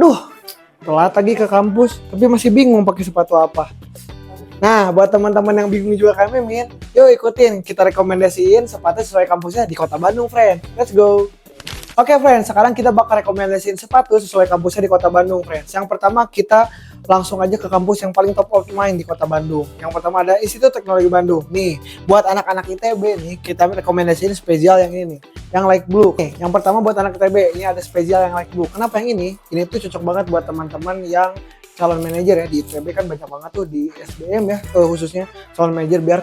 Aduh, telat lagi ke kampus, tapi masih bingung pakai sepatu apa. Nah, buat teman-teman yang bingung juga kayak Mimin, yuk ikutin kita rekomendasiin sepatu sesuai kampusnya di Kota Bandung, friend. Let's go. Oke, friend, sekarang kita bakal rekomendasiin sepatu sesuai kampusnya di Kota Bandung, friends. Yang pertama kita langsung aja ke kampus yang paling top of mind di Kota Bandung. Yang pertama ada Institut Teknologi Bandung. Nih, buat anak-anak ITB nih, kita rekomendasiin spesial yang ini nih, yang light blue. Nih, yang pertama buat anak ITB, ini ada spesial yang light blue. Kenapa yang ini? Ini tuh cocok banget buat teman-teman yang calon manajer ya. Di ITB kan banyak banget tuh di SBM ya, khususnya calon manajer, biar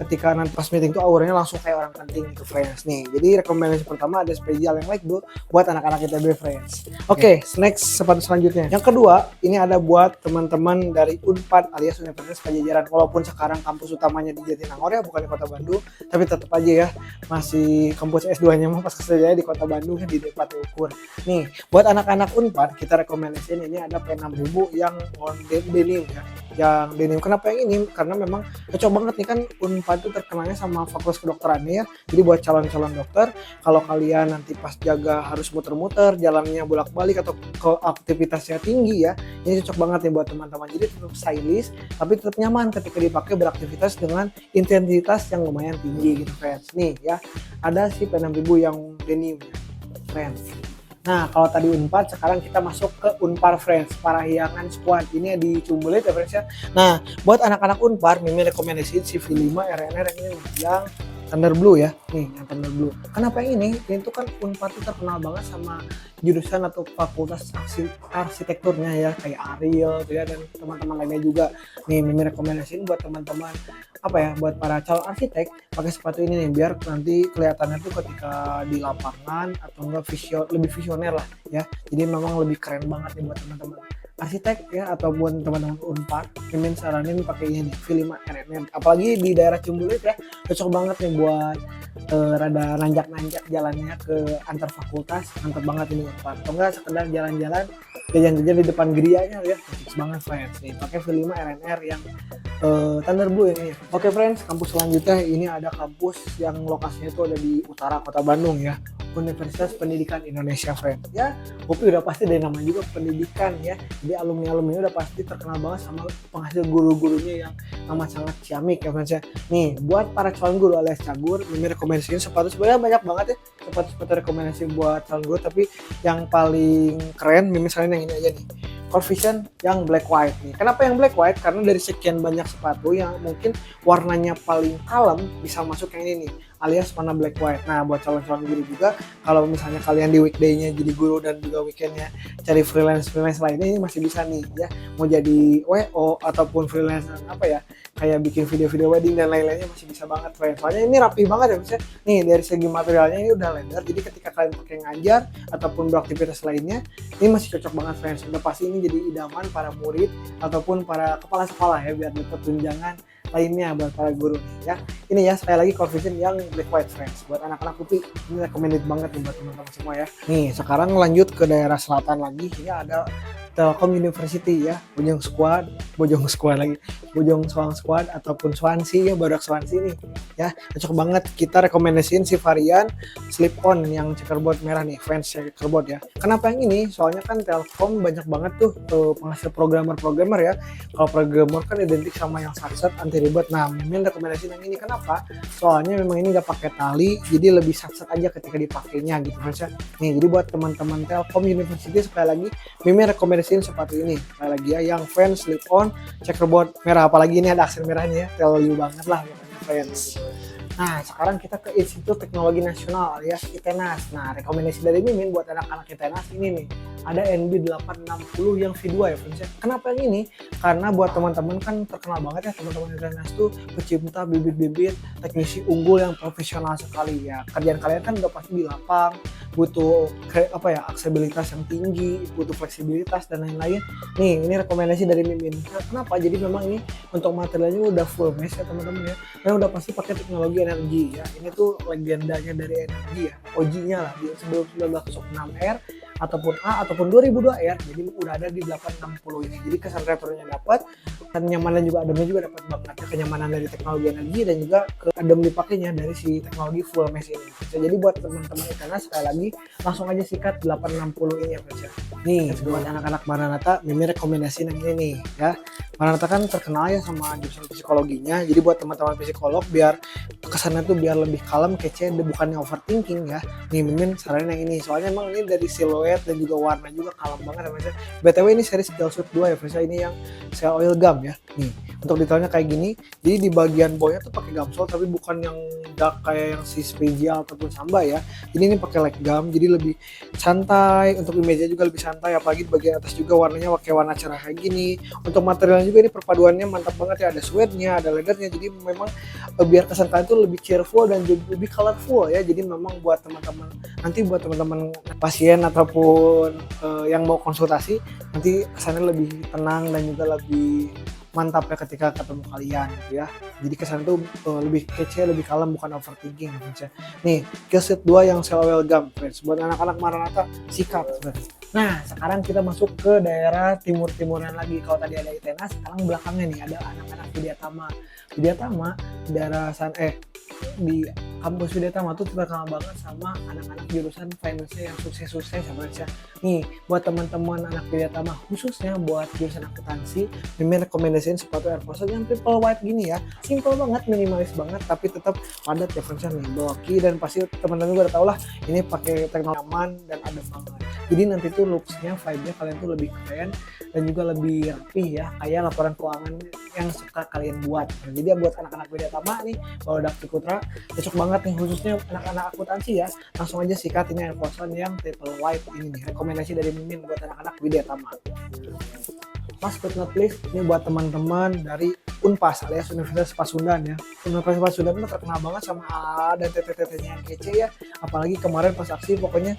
ketika nanti pas meeting tuh auranya langsung kayak orang penting gitu, friends. Nih, jadi rekomendasi pertama ada spesial yang light blue buat anak-anak ITB, friends. Oke, next sepatu selanjutnya. Yang kedua, ini ada buat teman-teman dari Unpad alias Universitas Padjadjaran. Walaupun sekarang kampus utamanya di Jatinangor ya, bukan di Kota Bandung, tapi tetap aja ya masih kampus S2-nya mah pas kerjanya di Kota Bandung di Depat Ukur. Nih, buat anak-anak Unpad kita rekomendasiin ini ada P6000 yang denim ya. Yang denim, kenapa yang ini? Karena memang cocok banget nih, kan Unpad itu terkenalnya sama fakultas kedokterannya ya. Jadi buat calon-calon dokter, kalau kalian nanti pas jaga harus muter-muter, jalannya bolak-balik atau ke aktivitasnya tinggi ya, ini cocok banget nih buat teman-teman. Jadi tetap stylish tapi tetap nyaman ketika dipakai beraktivitas dengan intensitas yang lumayan tinggi gitu, friends. Nih ya, ada si P6000 yang denim ya, friends. Nah, kalau tadi Unpad, sekarang kita masuk ke Unpar, friends, Parahyangan Squad. Ini di Cumbulit ya, friends ya. Nah, buat anak-anak Unpar, Mimin rekomendasiin si V5 RNR yang ini, yang Thunder Blue ya. Nih, yang Thunder Blue. Kenapa yang ini? Ini tuh kan Unpad tuh terkenal banget sama jurusan atau fakultas arsitekturnya ya, kayak Ariel gitu ya, dan teman-teman lainnya juga. Nih, Mimin rekomendasiin buat teman-teman buat para calon arsitek pakai sepatu ini nih, biar nanti kelihatannya tuh ketika di lapangan atau enggak lebih visioner lah ya. Jadi memang lebih keren banget nih buat teman-teman arsitek ya, ataupun teman-teman Unpad. Mimin saranin pakai ini nih, V5 RNR. Apalagi di daerah Cumbulit ya, cocok banget nih buat rada nanjak-nanjak jalannya ke antar fakultas. Mantap banget ini Unpad. Atau enggak sekedar jalan-jalan jajan-jajan di depan gerianya ya, cocok banget, friends. Nih pakai V5 RNR yang Thunder Blue ini. Oke, friends, kampus selanjutnya ini ada kampus yang lokasinya itu ada di utara Kota Bandung ya, Universitas Pendidikan Indonesia, friend. Ya, UPI udah pasti dari nama juga pendidikan ya. Jadi alumni-alumni udah pasti terkenal banget sama penghasil guru-gurunya yang amat sangat ciamik ya, friends ya. Nih, buat para calon guru alias cagur, Mimin rekomendasiin sepatu, sebenarnya banyak banget ya sepatu-sepatu rekomendasi buat calon guru, tapi yang paling keren Mimin selain yang ini aja nih, Core Vision yang black white nih. Kenapa yang black white? Karena dari sekian banyak sepatu yang mungkin warnanya paling kalem bisa masuk yang ini nih, alias warna black white. Nah, buat calon-calon guru juga, kalau misalnya kalian di weekday-nya jadi guru dan juga weekend-nya cari freelance lainnya, ini masih bisa nih ya. Mau jadi WO ataupun freelance kayak bikin video-video wedding dan lain-lainnya masih bisa banget, friend. Soalnya ini rapi banget ya, misalnya nih dari segi materialnya ini udah leather, jadi ketika kalian pakai ngajar ataupun beraktivitas lainnya, ini masih cocok banget, friends. Udah pasti ini jadi idaman para murid ataupun para kepala sekolah ya, biar dapat tunjangan lainnya buat para guru nih ya. Ini ya, sekali lagi Core Vision yang black white, friends. Buat anak-anak UPI ini recommended banget nih buat teman-teman semua ya. Nih, sekarang lanjut ke daerah selatan lagi. Ini ada Telkom University ya, Bojong Soang Squad ataupun Swansea ya, badak Swansea nih ya, cocok banget. Kita rekomendasiin si varian slip on yang checkerboard merah nih, fans checkerboard ya. Kenapa yang ini? Soalnya kan Telkom banyak banget tuh penghasil programmer ya. Kalau programmer kan identik sama yang satset anti ribet. Nah, Mimin rekomendasiin yang ini. Kenapa? Soalnya memang ini nggak pakai tali, jadi lebih satset aja ketika dipakainya gitu, fans ya. Nih, jadi buat teman-teman Telkom University, sekali lagi Mimin rekomendasiin sepatu ini sekali lagi ya, yang fans slip on checkerboard merah. Apalagi ini ada aksen merahnya ya, tell you banget lah fans. Nah, sekarang kita ke Institut Teknologi Nasional alias ITENAS. Nah, rekomendasi dari Mimin buat anak-anak ITENAS ini nih, ada NB860 yang V2 ya, friends ya. Kenapa yang ini? Karena buat teman-teman kan terkenal banget ya, teman-teman ITENAS tuh pecinta bibit-bibit teknisi unggul yang profesional sekali ya. Kerjaan kalian kan udah pasti di lapang, butuh aksesibilitas yang tinggi, butuh fleksibilitas dan lain-lain. Nih, ini rekomendasi dari Mimin. Kenapa? Jadi memang ini untuk materialnya udah full mesh ya, teman-teman ya. Dan udah pasti pakai teknologi energi ya. Ini tuh legendanya dari energi ya, OG-nya lah, di sebelum 1906R ataupun A ataupun 2002R, jadi udah ada di 860 ini. Jadi kesan retronya dapat, kenyamanan juga ademnya juga dapat banget ya, kenyamanan dari teknologi energi dan juga adem dipakainya dari si teknologi full mesh ini. Jadi buat teman-teman Itenas sekali lagi langsung aja sikat 860 ini ya friends ya. Nih buat anak-anak Maranatha, Mimin rekomendasi yang ini nih ya. Maranatha kan terkenal ya sama jurusan psikologinya, jadi buat teman-teman psikolog biar kesannya tuh biar lebih kalem, kece, bukannya overthinking ya. Nih Mimin saranin yang ini, soalnya emang ini dari siluet dan juga warna juga kalem banget ya friends ya. BTW ini seri Gel Suit 2 ya friends ya, ini yang Shell Oil Gum ya. Nih untuk detailnya kayak gini, jadi di bagian bawahnya tuh pakai gamsol tapi bukan yang dark kayak yang si Spezia ataupun Samba ya. Jadi ini pakai light gum, jadi lebih santai, untuk image juga lebih santai, apalagi di bagian atas juga warnanya pakai warna cerah kayak gini. Untuk materialnya juga ini perpaduannya mantap banget ya, ada suede-nya, ada leather-nya, jadi memang biar kesan kalian tuh lebih cheerful dan juga lebih colorful ya. Jadi memang buat teman-teman, nanti buat teman-teman pasien ataupun yang mau konsultasi, nanti kesannya lebih tenang dan juga lebih mantap ya ketika ketemu kalian gitu ya. Jadi kesan tuh lebih kece, lebih kalem, bukan overthinking gitu ya. Nih, Gel Suit 2 yang Shell Oil Gum friends. Buat anak-anak Maranatha sikat friends. Nah, sekarang kita masuk ke daerah timur-timuran lagi. Kalau tadi ada Itenas, sekarang belakangnya nih ada anak-anak Widyatama. Widyatama daerah di kampus Widyatama tuh terkenal banget sama anak-anak jurusan finance yang sukses-sukses ya friends ya. Nih, buat teman-teman anak Widyatama, khususnya buat jurusan akuntansi, Mimin rekomendasiin sepatu Air Force yang triple white gini ya. Simple banget, minimalis banget, tapi tetap padat ya friends ya, nih bulky, dan pasti teman-teman juga udah tau lah ini pakai teknologi aman dan adem banget. Jadi nanti tuh looks-nya, vibe-nya kalian tuh lebih keren dan juga lebih rapi ya, kayak laporan keuangan yang suka kalian buat. Nah, jadi buat anak-anak Widyatama nih, kalau Dakti Putra cocok banget nih, khususnya anak-anak akuntansi ya. Langsung aja sikat ini Air Force One yang triple white ini nih, rekomendasi dari Mimin buat anak-anak Widyatama. Last but not least, ini buat teman-teman dari Unpas alias Universitas Pasundan ya. Universitas Pasundan itu terkenal banget sama A dan TTT-nya yang kece ya. Apalagi kemarin pas aksi pokoknya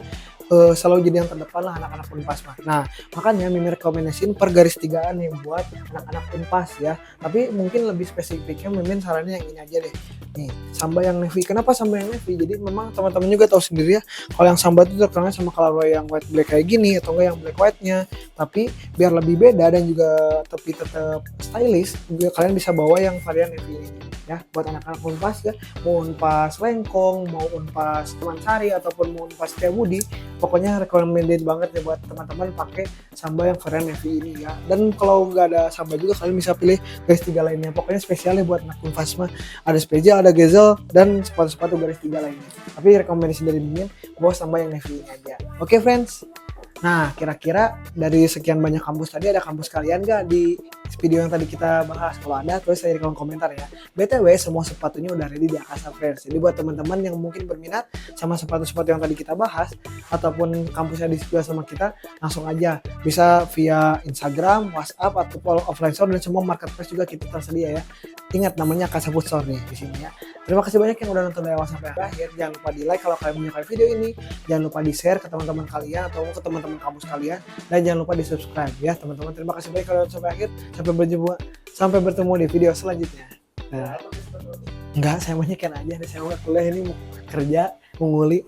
selalu jadi yang terdepan lah anak-anak Unpas mah. Nah, makanya Mimin rekomendasiin per garis tigaan nih buat anak-anak Unpas ya. Tapi mungkin lebih spesifiknya Mimin sarannya yang ini aja deh. Nih, Samba yang navy. Kenapa Samba yang navy? Jadi memang teman-teman juga tahu sendiri ya, kalau yang Samba itu terkenal sama colorway yang white black kayak gini atau enggak yang black white-nya. Tapi biar lebih beda dan juga tapi tetap stylish, juga kalian bisa bawa yang varian navy ini ya. Buat anak-anak Unpas ya, mau Unpas Lengkong, mau Unpas Temansari ataupun mau Unpas Setiabudi, pokoknya recommended banget ya buat teman-teman pakai Samba yang varian navy ini ya. Dan kalau nggak ada Samba juga kalian bisa pilih garis 3 lainnya. Pokoknya spesialnya buat anak Unpas mah ada Spezia, ada Gezel, dan sepatu-sepatu garis 3 lainnya. Tapi rekomendasi dari Mimin bawa Samba yang navy ini aja. Oke friends. Nah, kira-kira dari sekian banyak kampus tadi, ada kampus kalian gak di video yang tadi kita bahas? Kalau ada, tulis aja di kolom komentar ya. BTW, semua sepatunya udah ready di Akasa Friends. Jadi buat teman-teman yang mungkin berminat sama sepatu-sepatu yang tadi kita bahas, ataupun kampusnya di sebelah sama kita, langsung aja. Bisa via Instagram, WhatsApp, ataupun offline store, dan semua marketplace juga kita tersedia ya. Ingat, namanya Akasa Food Store nih di sini ya. Terima kasih banyak yang udah nonton dari awal sampai akhir. Jangan lupa di like kalau kalian menyukai video ini. Jangan lupa di share ke teman-teman kalian atau ke teman-teman kampus kalian. Dan jangan lupa di subscribe ya teman-teman. Terima kasih banyak kalau nonton sampai akhir. Sampai bertemu di video selanjutnya. Nah, enggak, saya banyak kan aja. Saya mau kuliah ini, mau kerja, mau nguli.